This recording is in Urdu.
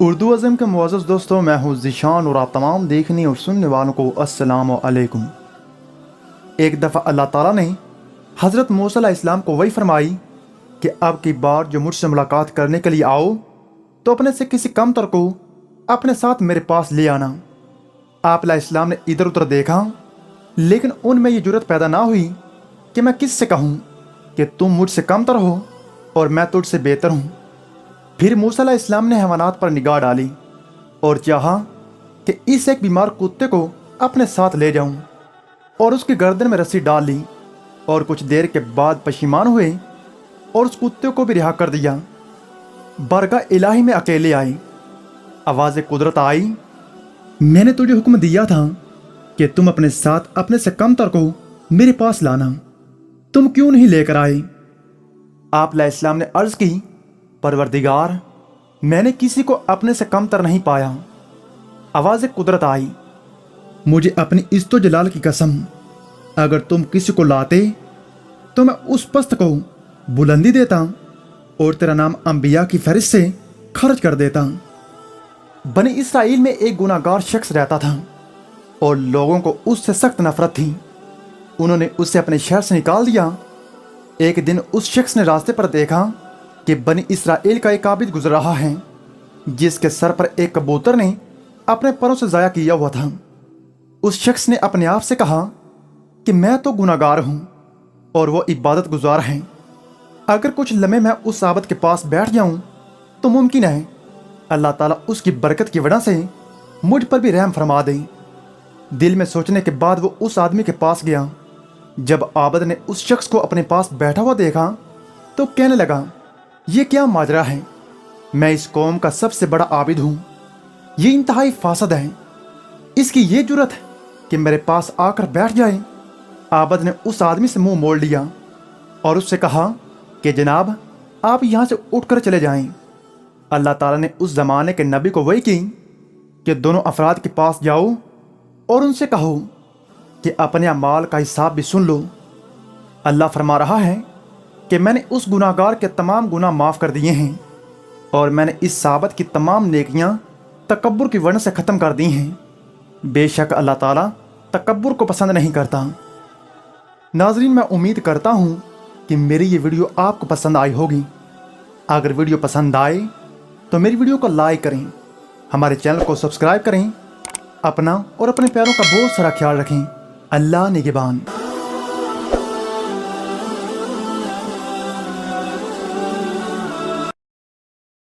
اردو ازم کے معزز دوستوں، میں ہوں ذیشان اور آپ تمام دیکھنے اور سننے والوں کو السلام علیکم۔ ایک دفعہ اللہ تعالیٰ نے حضرت موسیٰ علیہ السلام کو وحی فرمائی کہ اب کی بار جو مجھ سے ملاقات کرنے کے لیے آؤ تو اپنے سے کسی کم تر کو اپنے ساتھ میرے پاس لے آنا۔ آپ علیہ السلام نے ادھر ادھر دیکھا، لیکن ان میں یہ جرت پیدا نہ ہوئی کہ میں کس سے کہوں کہ تم مجھ سے کم تر ہو اور میں تجھ سے بہتر ہوں۔ پھر موسیٰ علیہ السلام نے حیوانات پر نگاہ ڈالی اور چاہا کہ اس ایک بیمار کتے کو اپنے ساتھ لے جاؤں، اور اس کی گردن میں رسی ڈال لی، اور کچھ دیر کے بعد پشیمان ہوئے اور اس کتے کو بھی رہا کر دیا۔ برگاہ الہی میں اکیلے آئے، آواز قدرت آئی، میں نے تجھے حکم دیا تھا کہ تم اپنے ساتھ اپنے سے کم تر کو میرے پاس لانا، تم کیوں نہیں لے کر آئے؟ آپ علیہ السلام نے عرض کی، پروردگار، میں نے کسی کو اپنے سے کم تر نہیں پایا۔ آواز قدرت آئی، مجھے اپنی عزت و جلال کی قسم، اگر تم کسی کو لاتے تو میں اس پست کو بلندی دیتا اور تیرا نام انبیاء کی فہرست سے خرچ کر دیتا۔ بنی اسرائیل میں ایک گناہ گار شخص رہتا تھا اور لوگوں کو اس سے سخت نفرت تھی۔ انہوں نے اسے اپنے شہر سے نکال دیا۔ ایک دن اس شخص نے راستے پر دیکھا کہ بنی اسرائیل کا ایک عابد گزر رہا ہے جس کے سر پر ایک کبوتر نے اپنے پروں سے ضائع کیا ہوا تھا۔ اس شخص نے اپنے آپ سے کہا کہ میں تو گناہ گار ہوں اور وہ عبادت گزار ہیں، اگر کچھ لمحے میں اس عابد کے پاس بیٹھ جاؤں تو ممکن ہے اللہ تعالیٰ اس کی برکت کی وجہ سے مجھ پر بھی رحم فرما دے۔ دل میں سوچنے کے بعد وہ اس آدمی کے پاس گیا۔ جب عابد نے اس شخص کو اپنے پاس بیٹھا ہوا دیکھا تو کہنے لگا، یہ کیا ماجرا ہے؟ میں اس قوم کا سب سے بڑا عابد ہوں، یہ انتہائی فاسد ہے، اس کی یہ جرت ہے کہ میرے پاس آ کر بیٹھ جائے۔ عابد نے اس آدمی سے منہ موڑ لیا اور اس سے کہا کہ جناب، آپ یہاں سے اٹھ کر چلے جائیں۔ اللہ تعالیٰ نے اس زمانے کے نبی کو وحی کی کہ دونوں افراد کے پاس جاؤ اور ان سے کہو کہ اپنے اعمال کا حساب بھی سن لو۔ اللہ فرما رہا ہے کہ میں نے اس گناہ گار کے تمام گناہ معاف کر دیے ہیں، اور میں نے اس صحابت کی تمام نیکیاں تکبر کی وجہ سے ختم کر دی ہیں۔ بے شک اللہ تعالیٰ تکبر کو پسند نہیں کرتا۔ ناظرین، میں امید کرتا ہوں کہ میری یہ ویڈیو آپ کو پسند آئی ہوگی۔ اگر ویڈیو پسند آئے تو میری ویڈیو کو لائک کریں، ہمارے چینل کو سبسکرائب کریں، اپنا اور اپنے پیاروں کا بہت سارا خیال رکھیں۔ اللہ نگہبان۔